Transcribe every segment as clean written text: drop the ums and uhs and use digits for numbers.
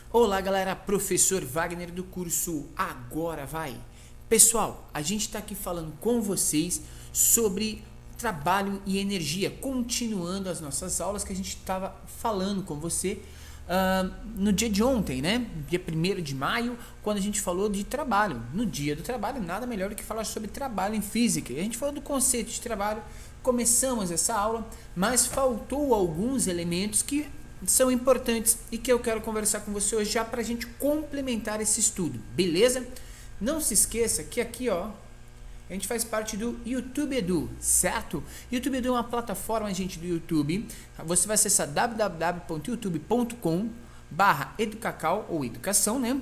Olá galera, professor Wagner do curso Agora Vai. Pessoal, a gente está aqui falando com vocês sobre trabalho e energia, continuando as nossas aulas que a gente estava falando com você no dia de ontem, né? Dia 1º de maio, quando a gente falou de trabalho. No dia do trabalho, nada melhor do que falar sobre trabalho em física. E a gente falou do conceito de trabalho, começamos essa aula, mas faltou alguns elementos que são importantes e que eu quero conversar com você hoje já para a gente complementar esse estudo, beleza? Não se esqueça que aqui, ó, a gente faz parte do YouTube Edu, certo? YouTube Edu é uma plataforma, gente, do YouTube. Você vai acessar www.youtube.com/educacau ou educação, né?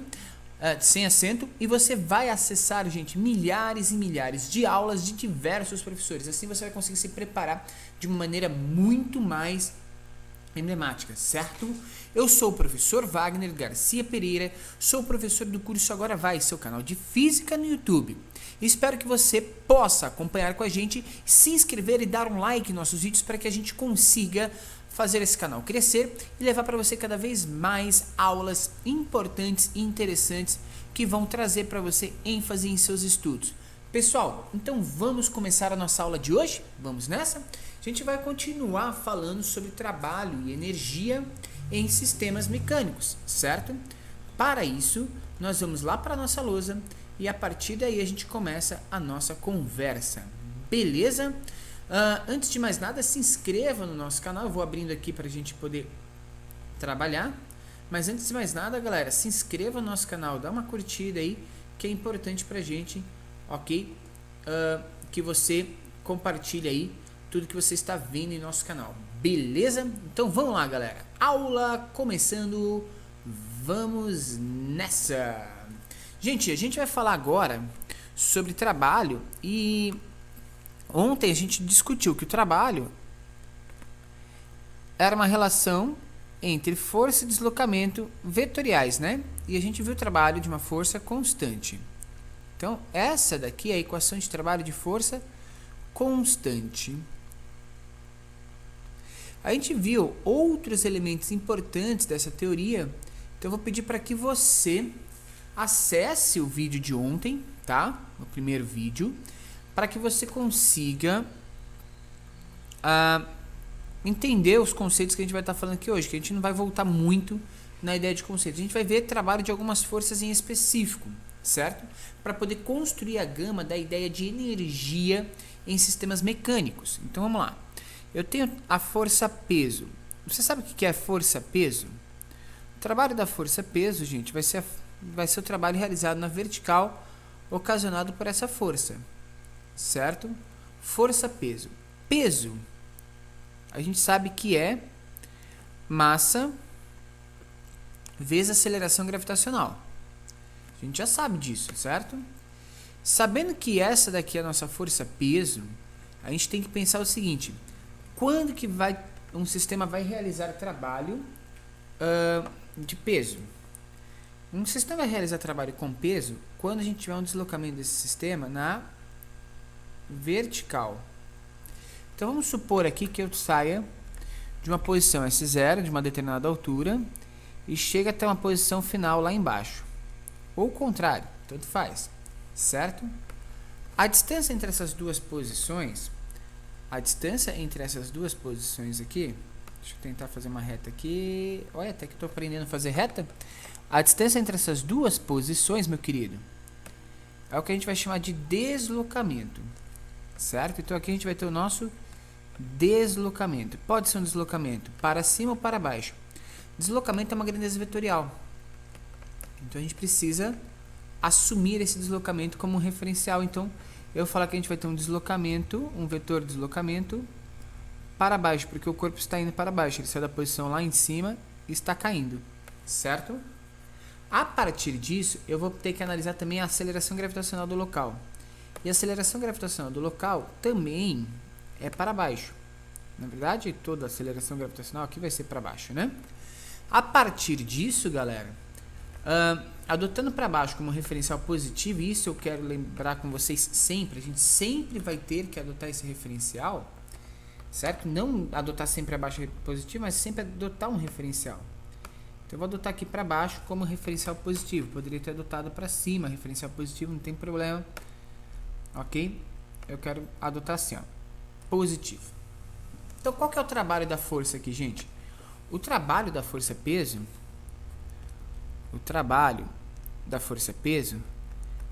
Sem acento, e você vai acessar, gente, milhares e milhares de aulas de diversos professores. Assim você vai conseguir se preparar de uma maneira muito mais emblemática, certo? Eu sou o professor Wagner Garcia Pereira, sou professor do curso Agora Vai, seu canal de física no YouTube. Espero que você possa acompanhar com a gente, se inscrever e dar um like em nossos vídeos para que a gente consiga fazer esse canal crescer e levar para você cada vez mais aulas importantes e interessantes que vão trazer para você ênfase em seus estudos. Pessoal, então vamos começar a nossa aula de hoje? Vamos nessa? A gente vai continuar falando sobre trabalho e energia em sistemas mecânicos, certo? Para isso, nós vamos lá para a nossa lousa e a partir daí a gente começa a nossa conversa, beleza? Antes de mais nada, se inscreva no nosso canal, eu vou abrindo aqui para a gente poder trabalhar, mas antes de mais nada, galera, se inscreva no nosso canal, dá uma curtida aí, que é importante para a gente, ok? Que você compartilhe aí tudo que você está vendo em nosso canal, beleza? Então vamos lá, galera, aula começando, vamos nessa. Gente, a gente vai falar agora sobre trabalho e ontem a gente discutiu que o trabalho era uma relação entre força e deslocamento vetoriais, né? E a gente viu o trabalho de uma força constante. Então, essa daqui é a equação de trabalho de força constante. A gente viu outros elementos importantes dessa teoria, então eu vou pedir para que você acesse o vídeo de ontem, tá? O primeiro vídeo, para que você consiga entender os conceitos que a gente vai estar falando aqui hoje, que a gente não vai voltar muito na ideia de conceitos. A gente vai ver trabalho de algumas forças em específico, certo? Para poder construir a gama da ideia de energia em sistemas mecânicos. Então vamos lá. Eu tenho a força-peso. Você sabe o que é força-peso? O trabalho da força-peso, gente, vai ser o trabalho realizado na vertical ocasionado por essa força, certo? Força-peso. Peso, a gente sabe que é massa vezes aceleração gravitacional. A gente já sabe disso, certo? Sabendo que essa daqui é a nossa força-peso, a gente tem que pensar o seguinte: quando que um sistema vai realizar trabalho de peso? Um sistema vai realizar trabalho com peso quando a gente tiver um deslocamento desse sistema na vertical. Então vamos supor aqui que eu saia de uma posição S0, de uma determinada altura, e chega até uma posição final lá embaixo. Ou o contrário, tanto faz, certo? A distância entre essas duas posições, aqui, deixa eu tentar fazer uma reta aqui. Olha, até que estou aprendendo a fazer reta. A distância entre essas duas posições, meu querido, é o que a gente vai chamar de deslocamento, certo? Então aqui a gente vai ter o nosso deslocamento. Pode ser um deslocamento para cima ou para baixo. Deslocamento é uma grandeza vetorial. Então a gente precisa assumir esse deslocamento como um referencial. Então eu vou falar que a gente vai ter um deslocamento, um vetor de deslocamento para baixo, porque o corpo está indo para baixo. Ele saiu da posição lá em cima e está caindo, certo? A partir disso, eu vou ter que analisar também a aceleração gravitacional do local. E a aceleração gravitacional do local também é para baixo. Na verdade, toda a aceleração gravitacional aqui vai ser para baixo, né? A partir disso, galera, adotando para baixo como referencial positivo, e isso eu quero lembrar com vocês sempre, a gente sempre vai ter que adotar esse referencial, certo? Não adotar sempre abaixo positivo, mas sempre adotar um referencial. Então Então eu vou adotar aqui para baixo como referencial positivo. Poderia ter adotado para cima, referencial positivo, não tem problema. Ok? Eu quero adotar assim, ó, positivo. Então qual que é o trabalho da força aqui, gente? O trabalho da força-peso,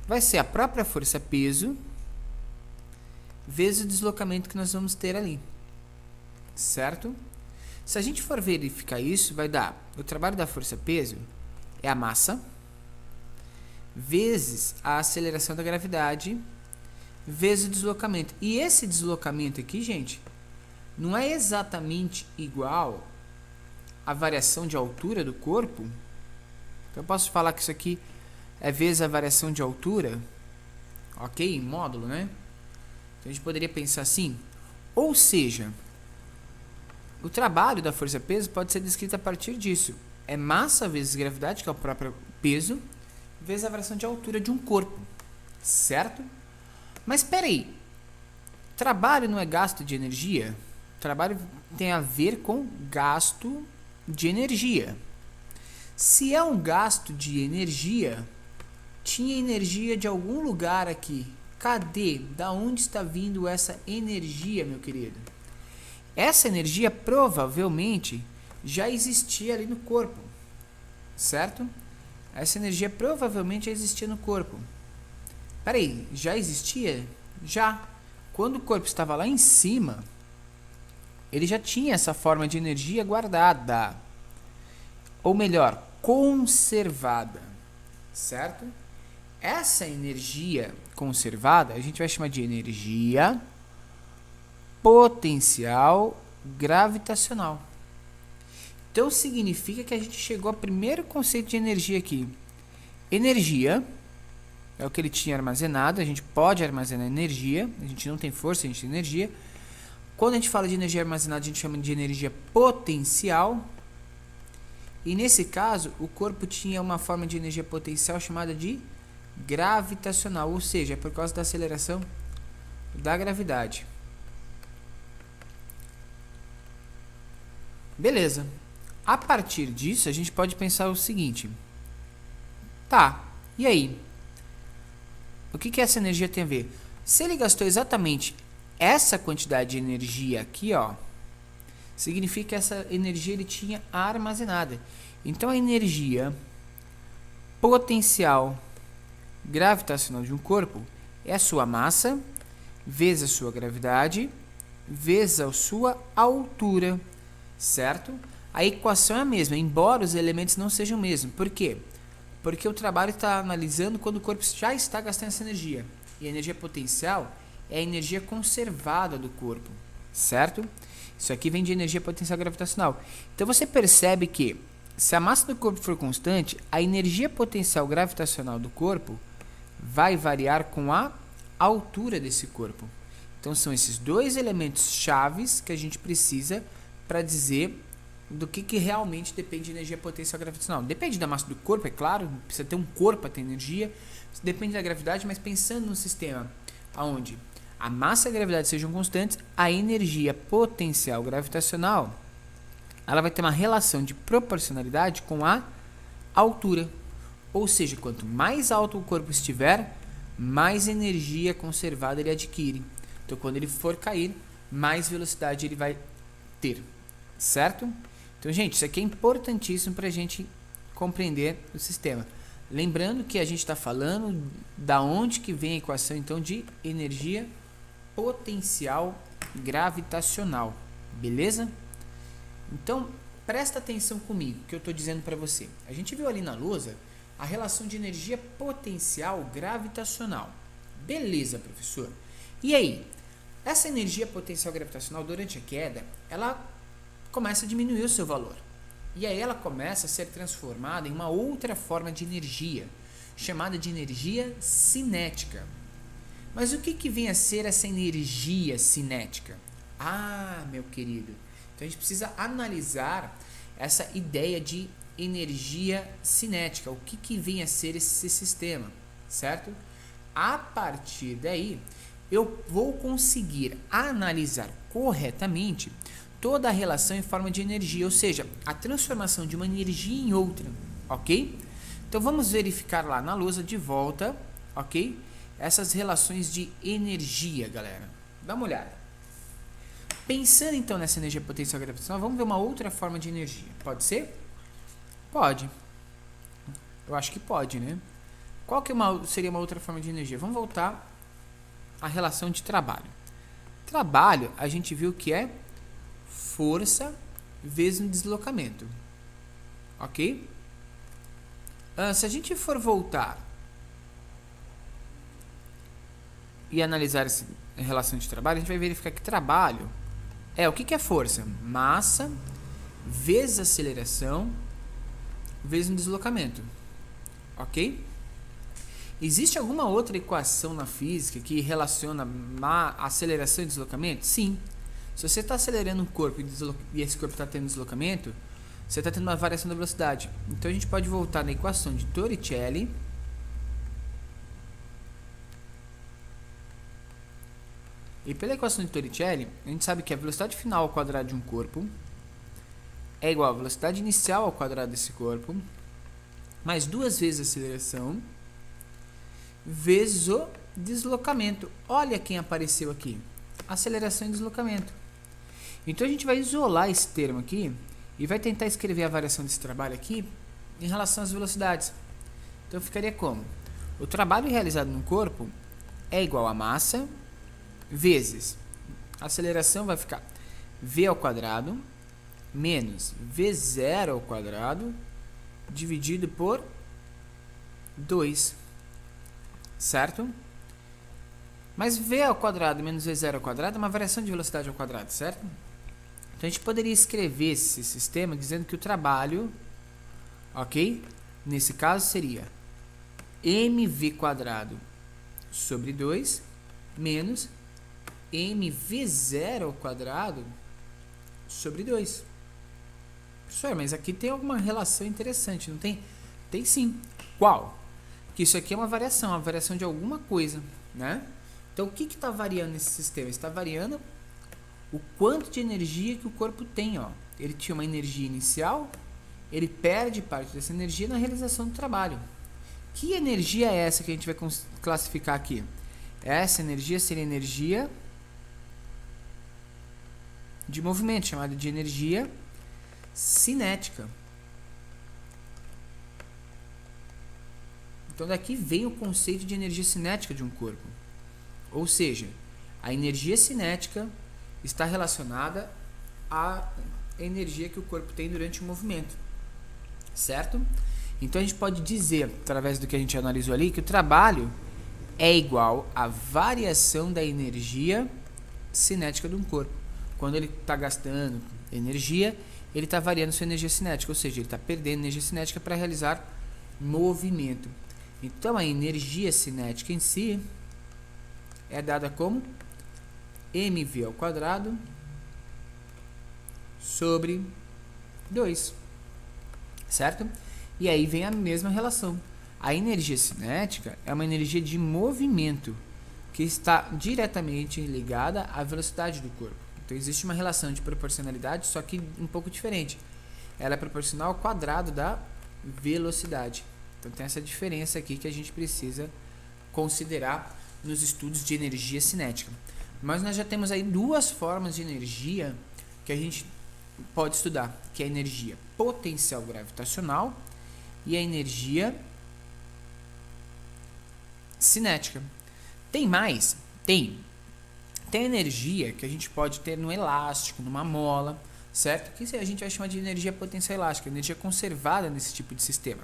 vai ser a própria força-peso vezes o deslocamento que nós vamos ter ali, certo? Se a gente for verificar isso, vai dar o trabalho da força-peso é a massa vezes a aceleração da gravidade vezes o deslocamento. E esse deslocamento aqui, gente, não é exatamente igual à variação de altura do corpo. Então eu posso falar que isso aqui é vezes a variação de altura, ok? Em módulo, né? Então a gente poderia pensar assim, ou seja, o trabalho da força-peso pode ser descrito a partir disso. É massa vezes gravidade, que é o próprio peso, vezes a variação de altura de um corpo, certo? Mas espera aí, trabalho não é gasto de energia? Trabalho tem a ver com gasto de energia. Se é um gasto de energia, tinha energia de algum lugar aqui. Cadê? Da onde está vindo essa energia, meu querido? Essa energia provavelmente já existia ali no corpo, certo? Essa energia provavelmente já existia no corpo. Peraí, já existia? Já. Quando o corpo estava lá em cima, ele já tinha essa forma de energia guardada. Ou melhor, conservada, certo? Essa energia conservada, a gente vai chamar de energia potencial gravitacional. Então significa que a gente chegou ao primeiro conceito de energia aqui. Energia é o que ele tinha armazenado, a gente pode armazenar energia, a gente não tem força, a gente tem energia. Quando a gente fala de energia armazenada, a gente chama de energia potencial. E nesse caso, o corpo tinha uma forma de energia potencial chamada de gravitacional, ou seja, é por causa da aceleração da gravidade. Beleza. A partir disso, a gente pode pensar o seguinte. Tá, e aí? O que essa energia tem a ver? Se ele gastou exatamente essa quantidade de energia aqui, ó, significa que essa energia ele tinha armazenada. Então a energia potencial gravitacional de um corpo é a sua massa vezes a sua gravidade vezes a sua altura, certo? A equação é a mesma, embora os elementos não sejam o mesmo. Por quê? Porque o trabalho está analisando quando o corpo já está gastando essa energia. E a energia potencial é a energia conservada do corpo, certo? Isso aqui vem de energia potencial gravitacional. Então você percebe que se a massa do corpo for constante, a energia potencial gravitacional do corpo vai variar com a altura desse corpo. Então são esses dois elementos chaves que a gente precisa para dizer do que realmente depende de energia potencial gravitacional. Depende da massa do corpo, é claro, precisa ter um corpo para ter energia, depende da gravidade, mas pensando num sistema onde a massa e a gravidade sejam constantes, a energia potencial gravitacional ela vai ter uma relação de proporcionalidade com a altura. Ou seja, quanto mais alto o corpo estiver, mais energia conservada ele adquire. Então, quando ele for cair, mais velocidade ele vai ter, certo? Então, gente, isso aqui é importantíssimo para a gente compreender o sistema. Lembrando que a gente está falando da onde que vem a equação, então, de energia potencial gravitacional, beleza? Então, presta atenção comigo, que eu estou dizendo para você. A gente viu ali na lousa a relação de energia potencial gravitacional. Beleza, professor. E aí? Essa energia potencial gravitacional, durante a queda, ela começa a diminuir o seu valor. E aí ela começa a ser transformada em uma outra forma de energia, chamada de energia cinética. Mas o que vem a ser essa energia cinética? Ah, meu querido, então a gente precisa analisar essa ideia de energia cinética. O que vem a ser esse sistema, certo? A partir daí, eu vou conseguir analisar corretamente toda a relação em forma de energia, ou seja, a transformação de uma energia em outra, ok? Então vamos verificar lá na lousa de volta, ok? Essas relações de energia, galera. Dá uma olhada. Pensando então nessa energia potencial gravitacional, vamos ver uma outra forma de energia. Pode ser? Pode. Eu acho que pode, né? Qual que seria uma outra forma de energia? Vamos voltar à relação de trabalho. Trabalho, a gente viu que é força vezes um deslocamento. Ok? Se a gente for voltar e analisar essa relação de trabalho, a gente vai verificar que trabalho o que é força? Massa vezes aceleração vezes um deslocamento. Ok? Existe alguma outra equação na física que relaciona aceleração e deslocamento? Sim. Se você está acelerando um corpo e esse corpo está tendo deslocamento, você está tendo uma variação da velocidade. Então a gente pode voltar na equação de Torricelli. E pela equação de Torricelli, a gente sabe que a velocidade final ao quadrado de um corpo é igual à velocidade inicial ao quadrado desse corpo, mais 2 vezes a aceleração, vezes o deslocamento. Olha quem apareceu aqui. Aceleração e deslocamento. Então a gente vai isolar esse termo aqui e vai tentar escrever a variação desse trabalho aqui em relação às velocidades. Então ficaria como? O trabalho realizado no corpo é igual a massa vezes a aceleração, vai ficar v ao quadrado menos v0 ao quadrado dividido por 2, certo? Mas v ao quadrado menos v0 ao quadrado é uma variação de velocidade ao quadrado, certo? Então a gente poderia escrever esse sistema dizendo que o trabalho, ok? Nesse caso seria mv quadrado sobre 2 menos mv0 ao quadrado sobre 2. Professor, mas aqui tem alguma relação interessante, não tem? Tem sim. Qual? Que isso aqui é uma variação de alguma coisa, né? Então o que está variando nesse sistema? Está variando o quanto de energia que o corpo tem, ó. Ele tinha uma energia inicial, ele perde parte dessa energia na realização do trabalho. Que energia é essa que a gente vai classificar aqui? Essa energia seria energia de movimento, chamada de energia cinética. Então daqui vem o conceito de energia cinética de um corpo. Ou seja, a energia cinética está relacionada à energia que o corpo tem durante o movimento, certo? Então a gente pode dizer, através do que a gente analisou ali, que o trabalho é igual à variação da energia cinética de um corpo. Quando ele está gastando energia, ele está variando sua energia cinética, ou seja, ele está perdendo energia cinética para realizar movimento. Então a energia cinética em si é dada como mv ao quadrado sobre 2, certo? E aí vem a mesma relação. A energia cinética é uma energia de movimento que está diretamente ligada à velocidade do corpo. Então existe uma relação de proporcionalidade, só que um pouco diferente. Ela é proporcional ao quadrado da velocidade. Então tem essa diferença aqui que a gente precisa considerar nos estudos de energia cinética. Mas nós já temos aí 2 formas de energia que a gente pode estudar, que é a energia potencial gravitacional e a energia cinética. Tem mais? Tem. Tem energia que a gente pode ter no elástico, numa mola, certo? Que a gente vai chamar de energia potencial elástica, energia conservada nesse tipo de sistema.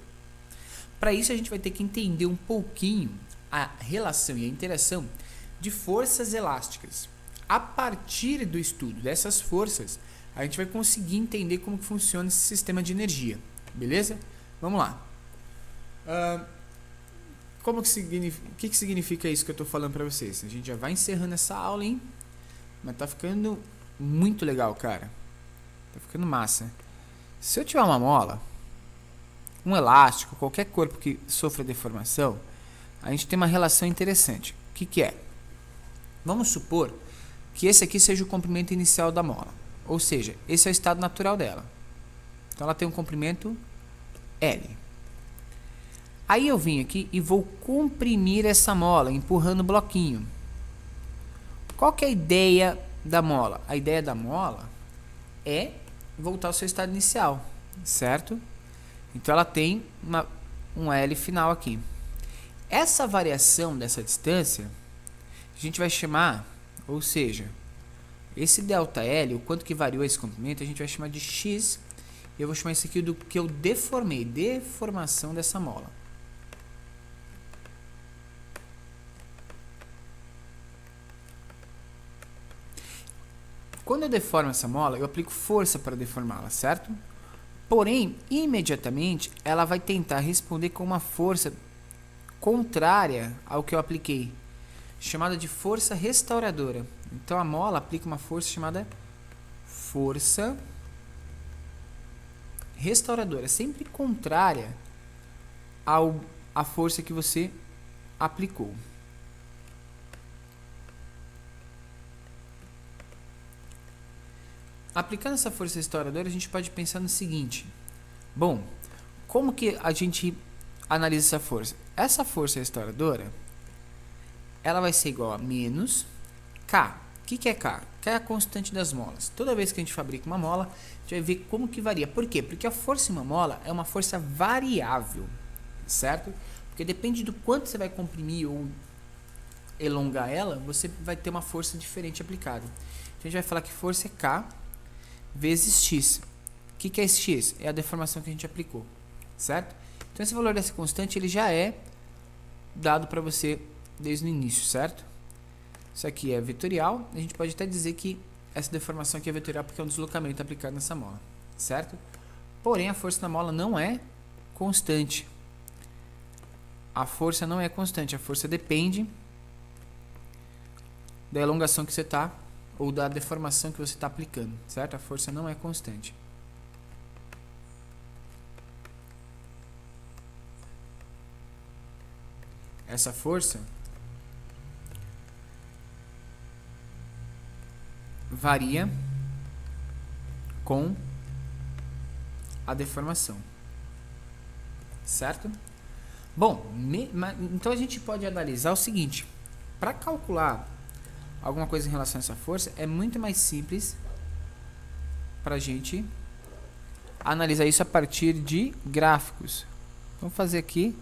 Para isso a gente vai ter que entender um pouquinho a relação e a interação de forças elásticas. A partir do estudo dessas forças, a gente vai conseguir entender como que funciona esse sistema de energia, beleza? Vamos lá. O que significa isso que eu estou falando para vocês? A gente já vai encerrando essa aula, hein? Mas tá ficando muito legal, cara. Tá ficando massa. Se eu tiver uma mola, um elástico, qualquer corpo que sofra deformação, a gente tem uma relação interessante. O que é? Vamos supor que esse aqui seja o comprimento inicial da mola, Ou seja, esse é o estado natural dela. Então ela tem um comprimento L. Aí eu vim aqui e vou comprimir essa mola, empurrando o bloquinho. Qual que é a ideia da mola? A ideia da mola é voltar ao seu estado inicial, certo? Então ela tem um L final aqui. Essa variação dessa distância, a gente vai chamar, ou seja, esse ΔL, o quanto que variou esse comprimento, a gente vai chamar de X. E eu vou chamar isso aqui do que eu deformei, deformação dessa mola. Quando eu deformo essa mola, eu aplico força para deformá-la, certo? Porém, imediatamente, ela vai tentar responder com uma força contrária ao que eu apliquei, chamada de força restauradora. Então, a mola aplica uma força chamada força restauradora, sempre contrária à força que você aplicou. Aplicando essa força restauradora, a gente pode pensar no seguinte: bom, como que a gente analisa essa força? Essa força restauradora, ela vai ser igual a menos K. O que é K? K é a constante das molas. Toda vez que a gente fabrica uma mola, a gente vai ver como que varia. Por quê? Porque a força em uma mola é uma força variável, certo? Porque depende do quanto você vai comprimir ou elongar ela, você vai ter uma força diferente aplicada. Então a gente vai falar que força é K vezes X. O que é esse X? É a deformação que a gente aplicou, certo? Então esse valor dessa constante ele já é dado para você desde o início, certo? Isso aqui é vetorial. A gente pode até dizer que essa deformação aqui é vetorial porque é um deslocamento aplicado nessa mola, certo? Porém, a força na mola não é constante. A força não é constante. A força depende da elongação que você está ou da deformação que você está aplicando, certo? A força não é constante. Essa força varia com a deformação, certo? Bom, então a gente pode analisar o seguinte: para calcular alguma coisa em relação a essa força, é muito mais simples para a gente analisar isso a partir de gráficos. Vamos fazer aqui,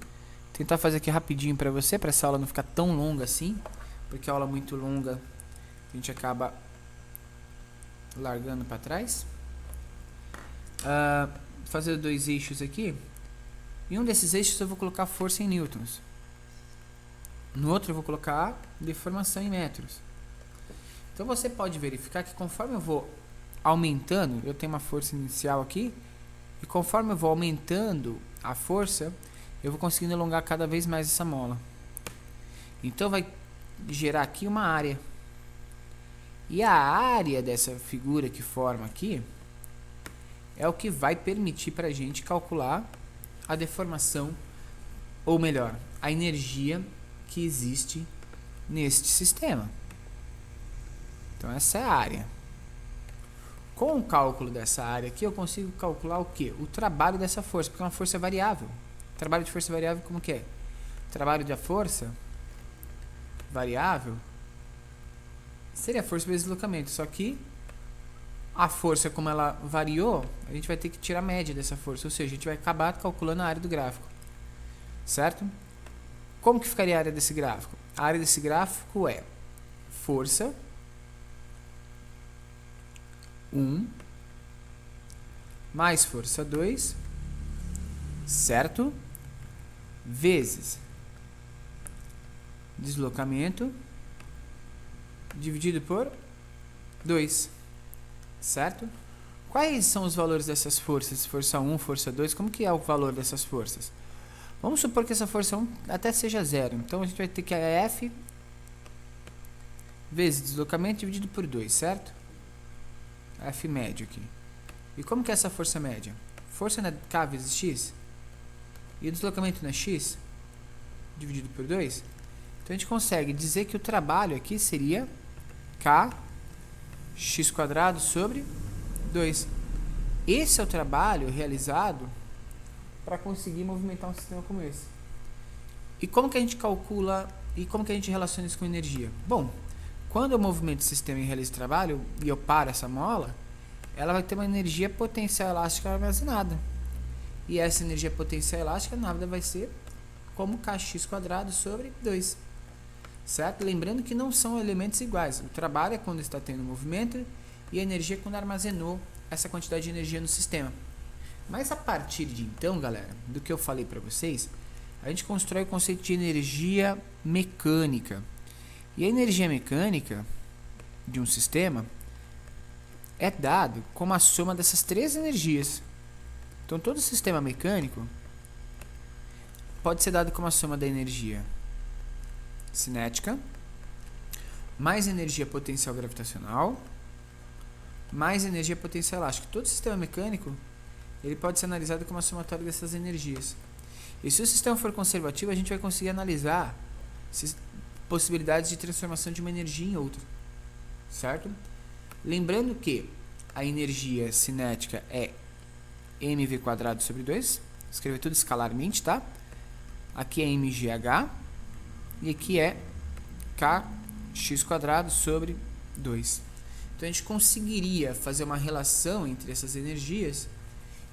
tentar fazer aqui rapidinho para você, para essa aula não ficar tão longa assim, porque a aula muito longa a gente acaba largando para trás. Fazer dois eixos aqui. Em um desses eixos eu vou colocar força em newtons. No outro eu vou colocar deformação em metros. Então você pode verificar que conforme eu vou aumentando, eu tenho uma força inicial aqui, e conforme eu vou aumentando a força, eu vou conseguindo alongar cada vez mais essa mola. Então vai gerar aqui uma área. E a área dessa figura que forma aqui é o que vai permitir para a gente calcular a deformação, ou melhor, a energia que existe neste sistema. Então essa é a área. Com o cálculo dessa área aqui, eu consigo calcular o que? O trabalho dessa força, porque é uma força variável. Trabalho de força variável como que é? Trabalho da força variável seria a força vezes deslocamento, só que a força, como ela variou, a gente vai ter que tirar a média dessa força, ou seja, a gente vai acabar calculando a área do gráfico, certo? Como que ficaria a área desse gráfico? A área desse gráfico é força 1 mais força 2, certo? Vezes deslocamento dividido por 2, certo? Quais são os valores dessas forças? Força 1, força 2, como que é o valor dessas forças? Vamos supor que essa força 1 até seja 0. Então a gente vai ter que a F vezes deslocamento dividido por 2, certo? F médio aqui. E como que é essa força média? Força na K vezes X. E o deslocamento na X dividido por 2. Então a gente consegue dizer que o trabalho aqui seria K x² sobre 2. Esse é o trabalho realizado para conseguir movimentar um sistema como esse. E como que a gente calcula e como que a gente relaciona isso com energia? Bom, quando eu movimento o sistema e realizo trabalho e eu paro essa mola, ela vai ter uma energia potencial elástica armazenada. E essa energia potencial elástica nada vai ser como kx² sobre 2. Certo? Lembrando que não são elementos iguais. O trabalho é quando está tendo movimento e a energia é quando armazenou essa quantidade de energia no sistema. Mas a partir de então, galera, do que eu falei para vocês, a gente constrói o conceito de energia mecânica. E a energia mecânica de um sistema é dado como a soma dessas três energias. Então, todo sistema mecânico pode ser dado como a soma da energia cinética, mais energia potencial gravitacional, mais energia potencial elástica. Todo sistema mecânico ele pode ser analisado como a somatória dessas energias. E se o sistema for conservativo, a gente vai conseguir analisar possibilidades de transformação de uma energia em outra, certo? Lembrando que a energia cinética é mv² sobre 2, escrever tudo escalarmente, tá? Aqui é mgh e aqui é kx² sobre 2. Então a gente conseguiria fazer uma relação entre essas energias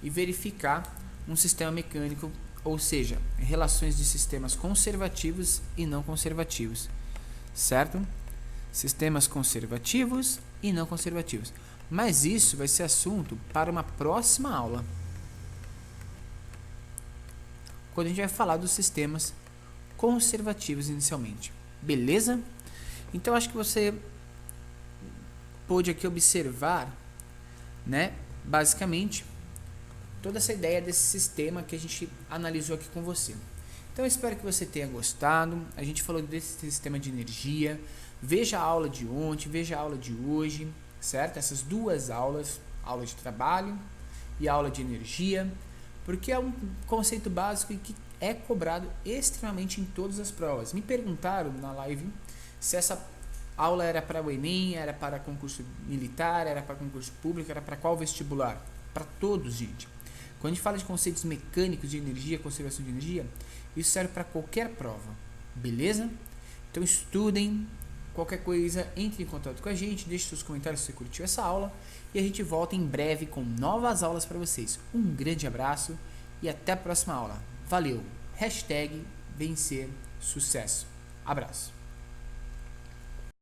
e verificar um sistema mecânico, ou seja, relações de sistemas conservativos e não conservativos, certo? Sistemas conservativos e não conservativos. Mas isso vai ser assunto para uma próxima aula, quando a gente vai falar dos sistemas conservativos inicialmente. Beleza? Então acho que você pôde aqui observar, né, basicamente toda essa ideia desse sistema que a gente analisou aqui com você. Então eu espero que você tenha gostado. A gente falou desse sistema de energia. Veja a aula de ontem, veja a aula de hoje, certo? Essas duas aulas, aula de trabalho e aula de energia, porque é um conceito básico e que é cobrado extremamente em todas as provas. Me perguntaram na live se essa aula era para o Enem, era para concurso militar, era para concurso público, era para qual vestibular? Para todos, gente. Quando a gente fala de conceitos mecânicos de energia, conservação de energia, isso serve para qualquer prova, beleza? Então estudem, qualquer coisa, entre em contato com a gente, deixe seus comentários se você curtiu essa aula e a gente volta em breve com novas aulas para vocês. Um grande abraço e até a próxima aula. Valeu! #vencer sucesso. Abraço!